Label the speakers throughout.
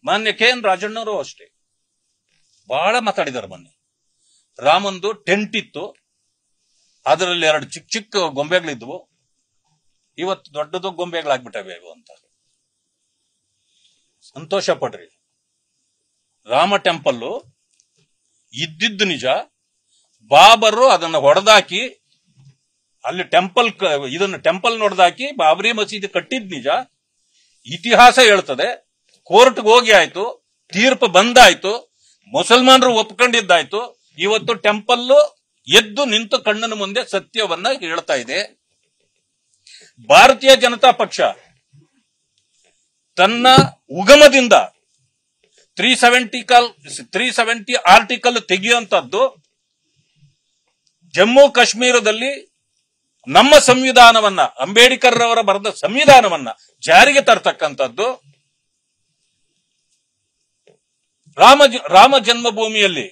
Speaker 1: ಮಾನ್ಯ KN ರಾಜಣ್ಣವರು ಅಷ್ಟೇ ಬಹಳ ಮಾತಾಡಿದಾರೆ. ಮೊನ್ನೆ ರಾಮಂದು ಟೆಂಟ್ ಇತ್ತು, ಅದರಲ್ಲಿ 2 ಚಿಕ್ಕ ಚಿಕ್ಕ ಗೊಂಬೆಗಳಿದ್ವು, ಇವತ್ತು ದೊಡ್ಡದು ಗೊಂಬೆಗಳಾಗ್ಬಿಟ್ಟವೆ ಅಂತ. ಸಂತೋಷ ಪಡ್ರಿ. ರಾಮ ಟೆಂಪಲ್ ಇದ್ದಿದ್ದು ನಿಜ, ಬಾಬರು ಅದನ್ನ ಹೊಡೆದಾಕಿ ಅಲ್ಲಿ ಟೆಂಪಲ್ ನೋಡ್ದಾಕಿ ಬಾಬರಿ ಮಸೀದಿ ಕಟ್ಟಿದ್ ನಿಜ. ಇತಿಹಾಸ ಹೇಳ್ತದೆ. ಕೋರ್ಟ್ಗೆ ಹೋಗಿ ಆಯ್ತು, ತೀರ್ಪು ಬಂದಾಯ್ತು, ಮುಸಲ್ಮಾನರು ಒಪ್ಕೊಂಡಿದ್ದಾಯ್ತು. ಇವತ್ತು ಟೆಂಪಲ್ ಎದ್ದು ನಿಂತು ಕಣ್ಣನ ಮುಂದೆ ಸತ್ಯವನ್ನ ಹೇಳ್ತಾ ಇದೆ. ಭಾರತೀಯ ಜನತಾ ಪಕ್ಷ ತನ್ನ ಉಗಮದಿಂದ 370 ಆರ್ಟಿಕಲ್ ತೆಗೆಯುವಂತದ್ದು ಜಮ್ಮು ಕಾಶ್ಮೀರದಲ್ಲಿ ನಮ್ಮ ಸಂವಿಧಾನವನ್ನ, ಅಂಬೇಡ್ಕರ್ ಅವರ ಬರೆದ ಸಂವಿಧಾನವನ್ನ ಜಾರಿಗೆ ತರ್ತಕ್ಕಂಥದ್ದು, ರಾಮ ಜನ್ಮಭೂಮಿಯಲ್ಲಿ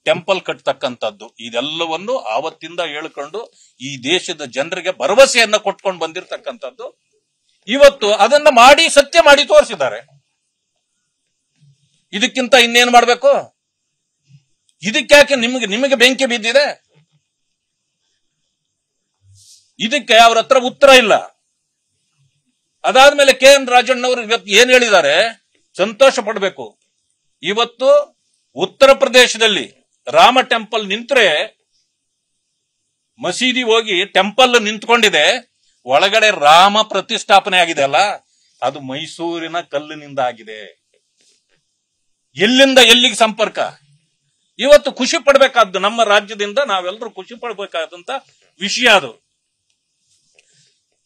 Speaker 1: ಟೆಂಪಲ್ ಕಟ್ಟತಕ್ಕಂಥದ್ದು, ಇದೆಲ್ಲವನ್ನು ಆವತ್ತಿಂದ ಹೇಳ್ಕೊಂಡು ಈ ದೇಶದ ಜನರಿಗೆ ಭರವಸೆಯನ್ನ ಕೊಟ್ಕೊಂಡು ಬಂದಿರತಕ್ಕಂಥದ್ದು. ಇವತ್ತು ಅದನ್ನ ಮಾಡಿ ಸತ್ಯ ಮಾಡಿ ತೋರಿಸಿದ್ದಾರೆ. ಇದಕ್ಕಿಂತ ಇನ್ನೇನು ಮಾಡಬೇಕು? ಇದಕ್ಕಾಕೆ ನಿಮಗೆ ಬೆಂಕಿ ಬಿದ್ದಿದೆ? ಇದಕ್ಕೆ ಅವ್ರ ಹತ್ರ ಉತ್ತರ ಇಲ್ಲ. ಅದಾದ್ಮೇಲೆ KN ರಾಜಣ್ಣವರು ಇವತ್ತು ಏನ್ ಹೇಳಿದ್ದಾರೆ, ಸಂತೋಷ ಪಡಬೇಕು. ಇವತ್ತು ಉತ್ತರ ಪ್ರದೇಶದಲ್ಲಿ ರಾಮ ಟೆಂಪಲ್ ನಿಂತ್ರೆ, ಮಸೀದಿ ಹೋಗಿ ಟೆಂಪಲ್ ನಿಂತ್ಕೊಂಡಿದೆ, ಒಳಗಡೆ ರಾಮ ಪ್ರತಿಷ್ಠಾಪನೆ ಆಗಿದೆ ಅಲ್ಲ, ಅದು ಮೈಸೂರಿನ ಕಲ್ಲಿನಿಂದ ಆಗಿದೆ. ಎಲ್ಲಿಂದ ಎಲ್ಲಿಗೆ ಸಂಪರ್ಕ? ಇವತ್ತು ಖುಷಿ ಪಡಬೇಕಾದ್ದು ನಮ್ಮ ರಾಜ್ಯದಿಂದ ನಾವೆಲ್ಲರೂ ಖುಷಿ ಪಡಬೇಕಾದಂತ ವಿಷಯ ಅದು.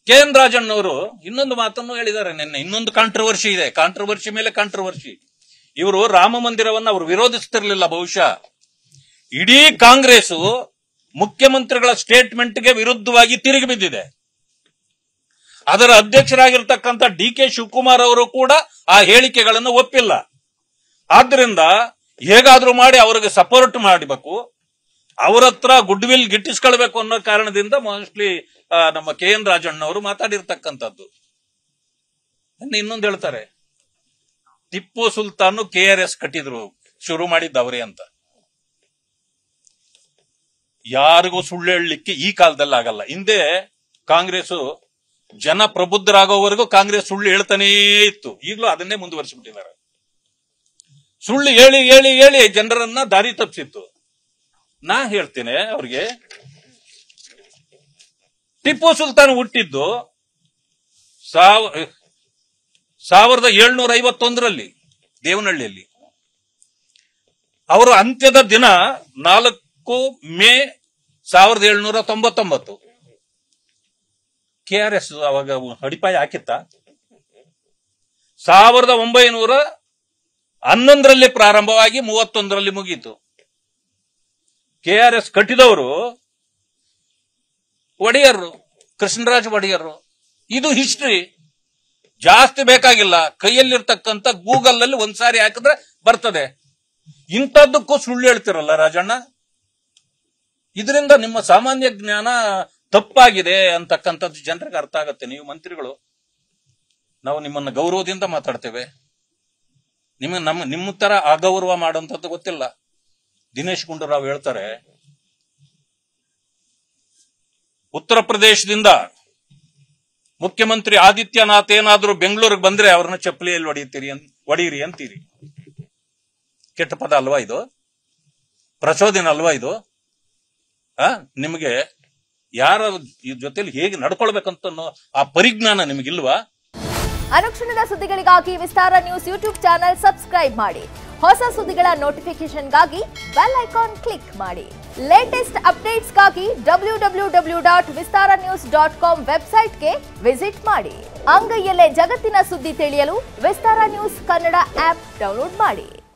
Speaker 1: KN ರಾಜಣ್ಣವರು ಇನ್ನೊಂದು ಮಾತನ್ನು ಹೇಳಿದ್ದಾರೆ ನಿನ್ನೆ. ಇನ್ನೊಂದು ಕಾಂಟ್ರವರ್ಸಿ ಇದೆ, ಕಾಂಟ್ರವರ್ಸಿ ಮೇಲೆ ಕಾಂಟ್ರವರ್ಸಿ. ಇವರು ರಾಮ ಮಂದಿರವನ್ನು ಅವರು ವಿರೋಧಿಸ್ತಿರ್ಲಿಲ್ಲ. ಬಹುಶಃ ಇಡೀ ಕಾಂಗ್ರೆಸ್ ಮುಖ್ಯಮಂತ್ರಿಗಳ ಸ್ಟೇಟ್ಮೆಂಟ್ಗೆ ವಿರುದ್ಧವಾಗಿ ತಿರುಗಿ ಬಿದ್ದಿದೆ. ಅದರ ಅಧ್ಯಕ್ಷರಾಗಿರ್ತಕ್ಕಂಥ DK ಶಿವಕುಮಾರ್ ಅವರು ಕೂಡ ಆ ಹೇಳಿಕೆಗಳನ್ನು ಒಪ್ಪಿಲ್ಲ. ಆದ್ರಿಂದ ಹೇಗಾದ್ರೂ ಮಾಡಿ ಅವರಿಗೆ ಸಪೋರ್ಟ್ ಮಾಡಬೇಕು, ಅವರ ಹತ್ರ ಗುಡ್ ವಿಲ್ ಗಿಟ್ಟಿಸ್ಕೊಳ್ಬೇಕು ಅನ್ನೋ ಕಾರಣದಿಂದ ಮೋಸ್ಟ್ಲಿ ನಮ್ಮ KN ರಾಜಣ್ಣವರು ಮಾತಾಡಿರ್ತಕ್ಕಂಥದ್ದು. ಇನ್ನೊಂದು ಹೇಳ್ತಾರೆ, ಟಿಪ್ಪು ಸುಲ್ತಾನ್ KRS ಕಟ್ಟಿದ್ರು, ಶುರು ಮಾಡಿದ್ದವರೇ ಅಂತ. ಯಾರಿಗೂ ಸುಳ್ಳು ಹೇಳಲಿಕ್ಕೆ ಈ ಕಾಲದಲ್ಲಿ ಆಗಲ್ಲ. ಹಿಂದೆ ಕಾಂಗ್ರೆಸ್ ಜನ ಪ್ರಬುದ್ಧರಾಗೋವರೆಗೂ ಕಾಂಗ್ರೆಸ್ ಸುಳ್ಳು ಹೇಳ್ತಾನೇ ಇತ್ತು. ಈಗಲೂ ಅದನ್ನೇ ಮುಂದುವರಿಸಿಬಿಟ್ಟಿದ್ದಾರೆ. ಸುಳ್ಳು ಹೇಳಿ ಹೇಳಿ ಹೇಳಿ ಜನರನ್ನ ದಾರಿ ತಪ್ಪಿಸಿತ್ತು. ನಾ ಹೇಳ್ತೇನೆ ಅವ್ರಿಗೆ, ಟಿಪ್ಪು ಸುಲ್ತಾನ್ ಹುಟ್ಟಿದ್ದು 1751ರಲ್ಲಿ ದೇವನಹಳ್ಳಿಯಲ್ಲಿ. ಅವರು ಅಂತ್ಯದ ದಿನ 4 ಮೇ 1799. KRS ಅವಾಗ ಅಡಿಪಾಯ ಹಾಕಿತ್ತ. 1911ರಲ್ಲಿ ಪ್ರಾರಂಭವಾಗಿ 31ರಲ್ಲಿ ಮುಗೀತು. KRS ಕಟ್ಟಿದವರು ಒಡೆಯರು, ಕೃಷ್ಣರಾಜ ಒಡೆಯರು. ಇದು ಹಿಸ್ಟ್ರಿ. ಜಾಸ್ತಿ ಬೇಕಾಗಿಲ್ಲ, ಕೈಯಲ್ಲಿರ್ತಕ್ಕಂಥ ಗೂಗಲ್ ಅಲ್ಲಿ ಒಂದ್ಸಾರಿ ಹಾಕಿದ್ರೆ ಬರ್ತದೆ. ಇಂಥದ್ದಕ್ಕೂ ಸುಳ್ಳು ಹೇಳ್ತಿರಲ್ಲ ರಾಜಣ್ಣ. ಇದರಿಂದ ನಿಮ್ಮ ಸಾಮಾನ್ಯ ಜ್ಞಾನ ತಪ್ಪಾಗಿದೆ ಅಂತಕ್ಕಂಥದ್ದು ಜನರಿಗೆ ಅರ್ಥ ಆಗತ್ತೆ. ನೀವು ಮಂತ್ರಿಗಳು, ನಾವು ನಿಮ್ಮನ್ನ ಗೌರವದಿಂದ ಮಾತಾಡ್ತೇವೆ. ನಿಮ್ಮ ತರ ಅಗೌರವ ಮಾಡುವಂಥದ್ದು ಗೊತ್ತಿಲ್ಲ. ದಿನೇಶ್ ಗುಂಡೂರಾವ್ ಹೇಳ್ತಾರೆ, ಉತ್ತರ ಪ್ರದೇಶದಿಂದ ಮುಖ್ಯಮಂತ್ರಿ ಆದಿತ್ಯನಾಥ್ ಏನಾದ್ರೂ ಬೆಂಗಳೂರಿಗೆ ಬಂದ್ರೆ ಅವ್ರನ್ನ ಚಪ್ಪಲಿಯಲ್ಲಿ ಹೊಡೀರಿ ಅಂತೀರಿ. ಕೆಟ್ಟ ಪದ ಅಲ್ವಾ ಇದು? ಪ್ರಚೋದನೆ ಅಲ್ವಾ ಇದು? ನಿಮಗೆ ಯಾರ ಜೊತೆಲಿ ಹೇಗೆ ನಡ್ಕೊಳ್ಬೇಕಂತ ಆ ಪರಿಜ್ಞಾನ ನಿಮಗಿಲ್ವಾ?
Speaker 2: ಅನುಕ್ಷಣದ ಸುದ್ದಿಗಳಿಗಾಗಿ ವಿಸ್ತಾರ ನ್ಯೂಸ್ ಯೂಟ್ಯೂಬ್ ಚಾನೆಲ್ ಸಬ್ಸ್ಕ್ರೈಬ್ ಮಾಡಿ. ಹೊಸ ಸುದ್ದಿಗಳ ನೋಟಿಫಿಕೇಶನ್ಗಾಗಿ ಬೆಲ್ ಐಕಾನ್ ಕ್ಲಿಕ್ ಮಾಡಿ. ಲೇಟೆಸ್ಟ್ ಅಪ್ಡೇಟ್ಸ್ಗಾಗಿ www.vistaranews.com ವೆಬ್ಸೈಟ್ಗೆ ವಿಸಿಟ್ ಮಾಡಿ. ಅಂಗೈಯಲ್ಲೇ ಜಗತ್ತಿನ ಸುದ್ದಿ ತಿಳಿಯಲು ವಿಸ್ತಾರ ನ್ಯೂಸ್ ಕನ್ನಡ ಆಪ್ ಡೌನ್ಲೋಡ್ ಮಾಡಿ.